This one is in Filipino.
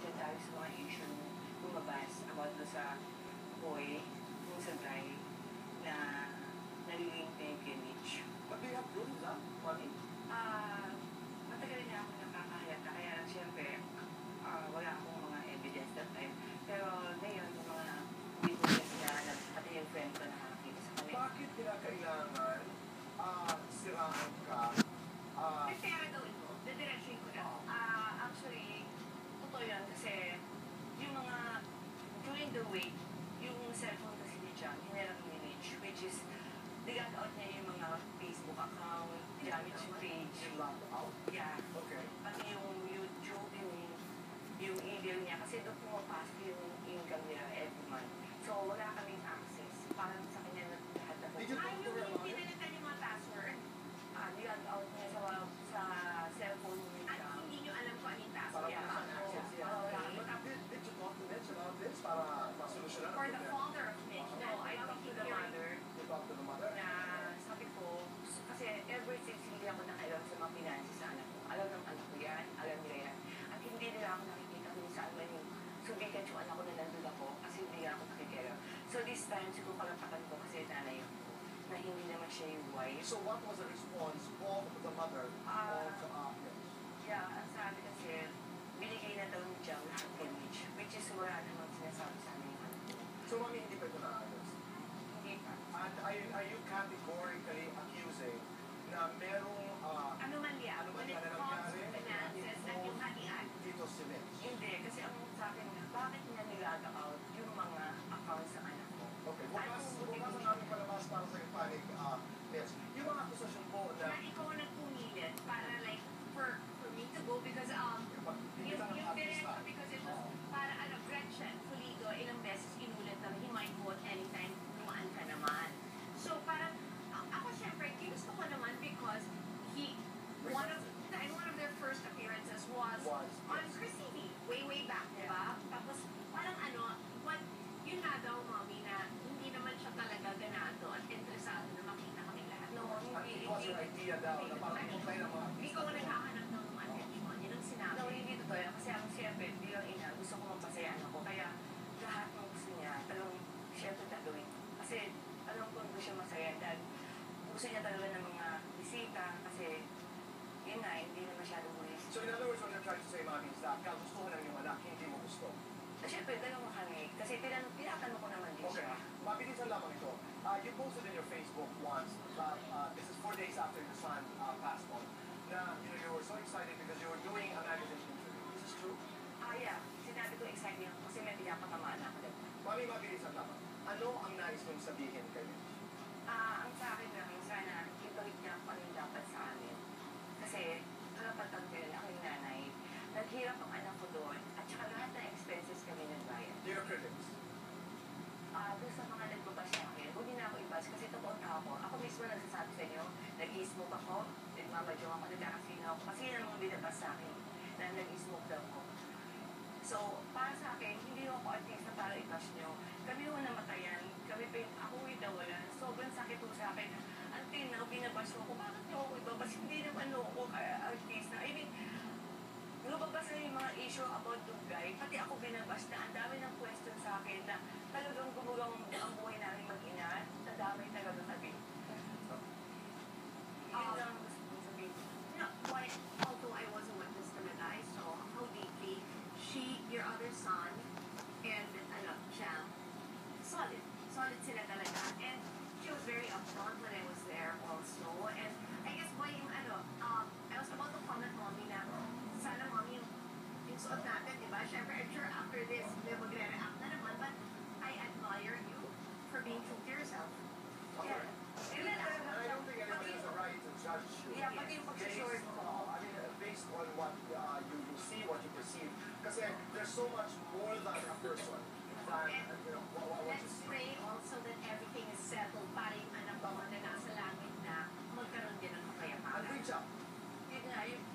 nandiyan tayo sa mga issue lumabas about doon sa boy, yung sa guy, na nalilink na yung kay Mitch. But they have proof, ha? Money? Matagal na ako nakakahayata, kaya siyempre, wala akong mga evidence that time. Pero ngayon, yung mga witness niya, pati yung friend ko nakakita sa kanila. Bakit kinakailangan siraan ka? May pera gawin mo, didiretsuhin ko na. Actually, totoo yan kasi yung mga, during the week, yung cellphone kasi ni John, hinirap ni Mitch, which is, nag out niya yung mga Facebook account, gamit yung page. Yung lock-out? Yeah. Okay. Pati yung YouTube, yung email niya, kasi doon pumapasok yung income niya every month. So, wala kaming access. Parang sa kanya na lahat na po. Did you talk to her about it? Pinalitan yung mga password. Nag out niya sa cellphone niya. At hindi niyo alam kung anong password. Para Yeah. access niya. Did you talk to Mitch about this? Para masolusyonan For the father of Mitch, no, I talked to the mother. You talked to the mother? Na sabi ko, kasi ever since hindi ako nakailan sa mga finances sa anak ko, alam ng anak ko yan, alam nila yan. At hindi nila ako nakikita kung saan man yung subikat yung anak ko na nandun ako kasi hindi ako nakikita. So this time, siguro palatakan ko kasi nanay ko na hindi naman siya yung wife. So what was the response of the mother of Mitch? Yeah, ang sabi kasi, binigay na daw ni Jang lahat kay Mitch, which is wala namang sinasabi sa amin yung anak ko. So mami, hindi pa ito naayos? Hindi pa. And are you categorically accusing na merong Ano man yan, when it comes to finances at yung hatian. dito si Mitch? Hindi, kasi ang sa akin, bakit niya nilaga out yung mga accounts sa anak ko? Okay, bukas ang aming palabas para sa panig, Mitch. Yung mga akusasyon po na Na ikaw ang nagpumilit para like, for me to go because, hindi yung ka ng parents artista. ko because it was para Gretchen Pulido, ilang beses inulit na he might vote anytime dumaan ka naman. So parang, ako syempre, ginusto ko naman because one of their first appearances was on Chris TV, way back, diba? Tapos parang yun nga daw, mommy, na hindi naman siya talaga ganado at interesado na makita kami lahat. No, At it was your idea daw na parang kumpay ng mga hindi ko naghahanap ng attention. Yun ang sinabi. No, hindi totoo yan. Kasi ang siyempre, bilang ina, gusto ko magpasayaan ako. Kaya lahat ng gusto niya, talagang siyempre gagawin. Kasi alam ko gusto siya masaya dahil gusto niya talaga ng mga bisita kasi yun nga, hindi na masyadong bulis. So in other words, what you're trying to say, Mami, is that kagustuhan ng iyong anak, hindi mo gusto. Siyempre, dalawa kami. Kasi tinatanong ko naman din Okay, siya. mabilisan lamang ito. You posted in your Facebook once that this is 4 days after your son passed on, na you were so excited because you were doing a magazine interview. Is this true? Yeah. Sinabi ko excited ako kasi may pinapatamaan ako dito. Mami, mabilisan lamang. Ano ang nais mong sabihin kay Mitch? Ang sa akin lang, sana ituloy niya kung ano yung dapat sa amin. Kasi, karapatan ko yun, ako yung nanay. Naghirap ang anak ko doon, at saka lahat ng expenses kami nagbayad. Dear critics. Doon sa mga nagbabash sa akin, huwag na ako i-bash kasi totoo na ako. Ako mismo nagsasabi sa inyo, nag-i-smoke ako, nagmamadyong ako, nagkakasino ako. Kasi yun ang mga binabas sa akin, na nag-i-smoke daw ako. So, para sa akin, hindi ako artista para i-bash nyo. Kami yung namatayan, kami pa yung ako yung nawalan. Sobrang sakit po sa akin. Until na binabash ako, bakit nyo ako ibabas? Hindi naman ako artista. I mean, lumabas na yung mga issue about the guy, pati ako binabash na ang dami ng question sa akin na talagang gumulong ang buhay namin mag-ina, nadamay talaga kami. Yun lang gusto kong sabihin. Although I was a witness talaga, I saw how deeply your other son, and Jam, solid sila talaga. And she was very upfront when I was there also. And I guess I was about to comment, mommy, na sana mommy yung suot natin, di ba? Siyempre, I'm sure after this, may magre-react na naman, but I admire you for being true to yourself. Yeah. And I don't think anyone has a right to judge you. Yeah, pati yung pag-short ko. I mean, based on what you see, what you perceive. Kasi there's so much more than a person than, what you Let's see. pray also that everything is settled para yung anak mo na nasa langit na magkaroon din ng kapayapaan. And reach out. Yun nga, yung